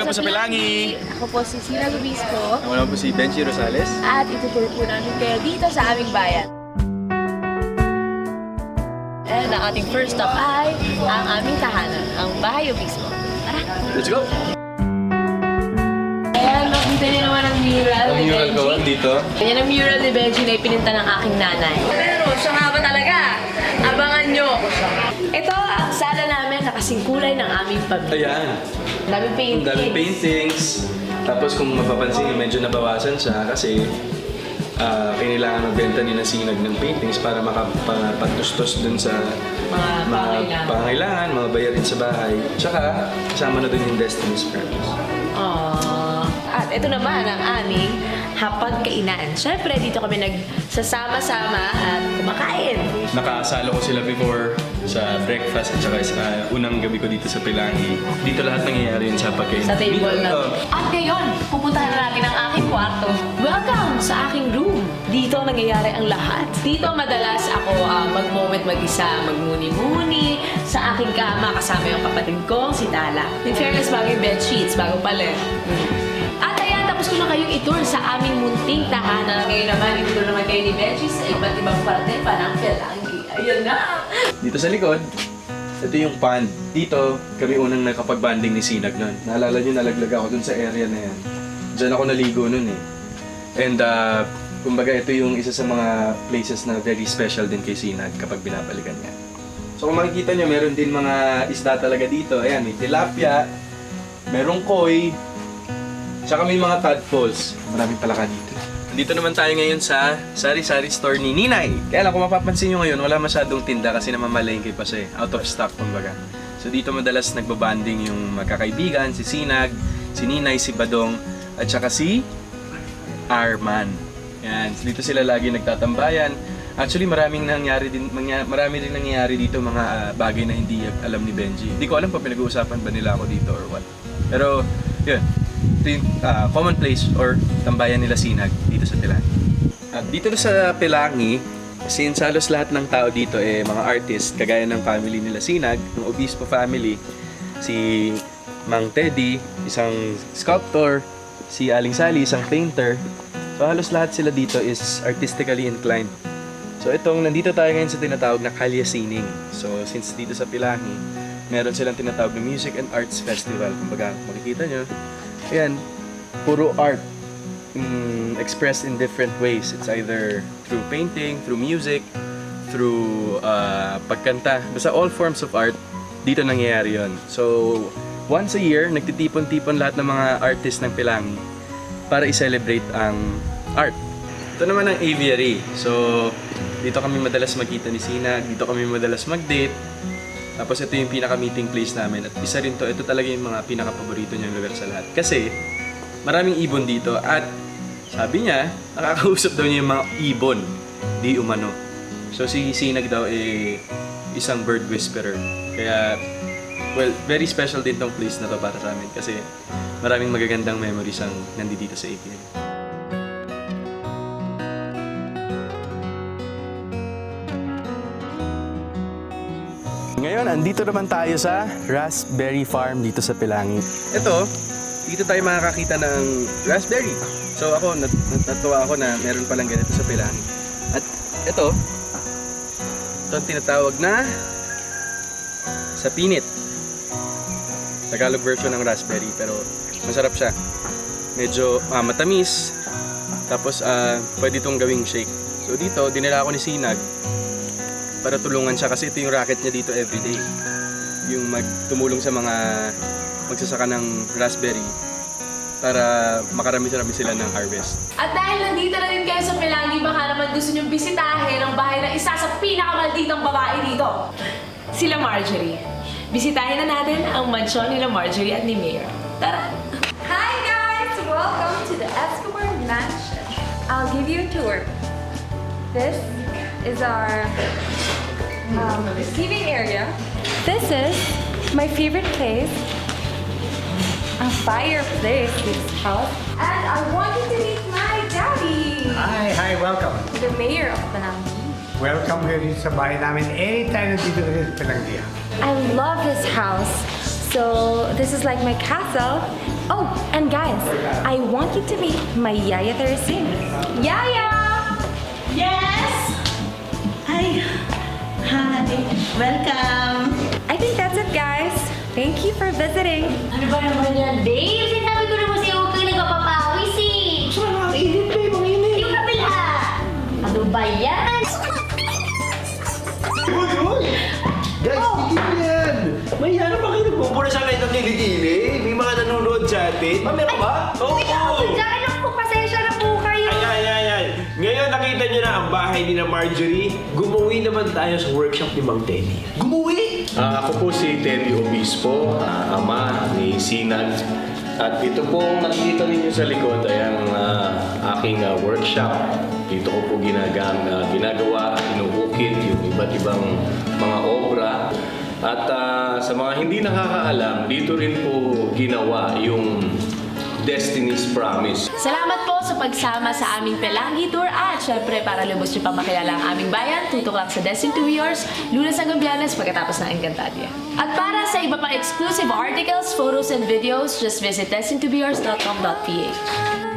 po sa Pelangi. Ako po si Sina Lubisco. Ako naman po si Benji Rosales. At ituturo po namin kayo dito sa aming bayan. And ang ating first stop ay ang aming tahanan, ang Bahay Obispo. Tara! Let's go! Ayan, makita niyo naman ang mural Ang ni mural ko Benji. dito. Yan ang mural ni Benji na ipinunta ng aking nanay. Pero siya nga ba talaga? Abangan nyo! Ito ang sala namin na kasing kulay ng aming pamilya. Ayan. Daming Ang paintings. daming paintings. Tapos kung mapapansin nyo, medyo nabawasan siya kasi kailangan magbenta ni Sinag ng paintings para makapatustos dun sa Mga pangailangan, mga bayarin sa bahay. Tsaka kasama na dun yung Destiny's Friends. Aww. At ito naman ang aming hapagkainan. Siyempre, dito kami nagsasama-sama at kumakain. Nakasalo ko sila before sa breakfast at saka sa unang gabi ko dito sa Pelangi. Dito lahat nangyayari yun sa pagkain. Sa table na. Oh. At ngayon, pupuntahan na natin ang aking kwarto. Welcome sa aking room. Dito nangyayari ang lahat. Dito madalas ako mag-moment mag-isa, magmuni-muni sa aking kama kasama yung kapatid ko, si Tala. In fairness, bago yung bedsheets, bago pala. At ayan, tapos ko na kayong itour sa aming munting tahanan. Ngayon naman, ito naman kayo ni Benji sa iba't ibang parte pa ng Pelangi. Ayun na! Dito sa likod, ito yung pond. Dito, kami unang nakapag-banding ni Sinag nun. Naalala nyo, nalaglag ako dun sa area na yan. Diyan ako naligo nun eh. And kumbaga ito yung isa sa mga places na very special din kay Sinag kapag binabalikan niya. So kung makikita nyo, meron din mga isda talaga dito. Ayan, may tilapia, merong koi, tsaka may mga tadpoles. Maraming palaka dito. Dito naman tayo ngayon sa sari-sari store ni Ninay. Kaya lang kung mapapansin nyo ngayon, wala masyadong tinda kasi namamalengke pa siya eh. Out of stock kumbaga. So dito madalas nagbabanding yung magkakaibigan, si Sinag, si Ninay, si Badong, at saka si Arman. Yan, dito sila lagi nagtatambayan. Actually, marami rin nangyayari dito mga bagay na hindi alam ni Benji. Hindi ko alam pa pinag-uusapan ba nila ako dito or what. Pero, yun. Ito yung common place or tambayan nila Sinag dito sa Pelangi. At dito sa Pelangi, since halos lahat ng tao dito mga artist, kagaya ng family nila Sinag, ng Obispo family, si Mang Teddy, isang sculptor, si Aling Sally, isang painter. So halos lahat sila dito is artistically inclined. So nandito tayo ngayon sa tinatawag na Kalye Sining. So since dito sa Pelangi, meron silang tinatawag na Music and Arts Festival. Kumbaga, makikita nyo, ayan, puro art expressed in different ways. It's either through painting, through music, through pagkanta. Basta all forms of art, dito nangyayari yun. So, once a year, nagtitipon-tipon lahat ng mga artists ng Pelangi para i-celebrate ang art. Ito naman ang aviary. So, dito kami madalas magkita ni Sina, dito kami madalas mag-date. Tapos ito yung pinaka-meeting place namin. At isa rin to, ito talaga yung mga pinaka-paborito niyang lugar sa lahat. Kasi, maraming ibon dito at sabi niya, nakakausap daw niya yung mga ibon, di umano. So si Sinag daw isang bird whisperer. Kaya, well, very special din tong place na to para sa amin kasi maraming magagandang memories ang nandito sa aviary. Ngayon, andito naman tayo sa Raspberry Farm dito sa Pelangi. Ito, dito tayo makakakita ng raspberry. So ako, natuwa ako na meron palang ganito sa Pelangi. At ito ang tinatawag na sapinit. Tagalog version ng raspberry, pero masarap siya. Medyo matamis. Tapos pwede itong gawing shake. So dito, dinala ako ni Sinag para tulungan siya kasi ito yung racket niya dito everyday. Yung tumulong sa mga magsasaka ng raspberry para makarami-rami sila ng harvest. At dahil nandito na din kayo sa Pelangi, baka naman gusto niyong bisitahin ang bahay ng isa sa pinakamalditang babae dito. Sila Marjorie. Bisitahin na natin ang mansyon nila Marjorie at ni Mayor. Tara! Hi guys! Welcome to the Escobar Mansion. I'll give you a tour. This is our receiving area. This is my favorite place. A fireplace, this house. And I want you to meet my daddy. Hi, welcome. The mayor of Penang. Welcome kayo dito sa bahay namin. Anytime nandito kayo sa Pelanggia. I love this house. So this is like my castle. Oh, and guys, I want you to meet my Yaya Teresin. Yaya! Yes! Hi! Hi! Welcome! I think that's it, guys. Thank you for visiting. Ano ba naman yan, babe? Sinabi ko naman sa'yo, huwag kang nagpapawis eh. Saan ang init, babe? Ang init. Yung kabila. Ano ba yan? Uy! Guys, tigil yan! May hanap ba kayo nagpupura sa akin ng kilikili? May mga nanonood sa atin? Meron ba? Oo! Diyan po, pasensya na po kayo. Ay. Ngayon nakita niyo na ang bahay ni na Marjorie. Gumuwi naman tayo sa workshop ni Mang Teddy. Gumuwi? Ako po si Teddy Obispo, ama ni Sinag. At ito pong nakikita ninyo sa likod ay ang aking workshop. Dito ko po ginagawa at inuukit yung iba't ibang mga obra. At sa mga hindi nakakaalam, dito rin po ginawa yung Destiny's Promise. Salamat po sa pagsama sa aming Pelangi Tour at syempre para lubos nyo pa makilala ang aming bayan, tutok lang sa Destined to be Yours, Lunes hanggang Biyernes pagkatapos ng Encantadia. At para sa iba pang exclusive articles, photos and videos, just visit destinedtobeyours.com.ph.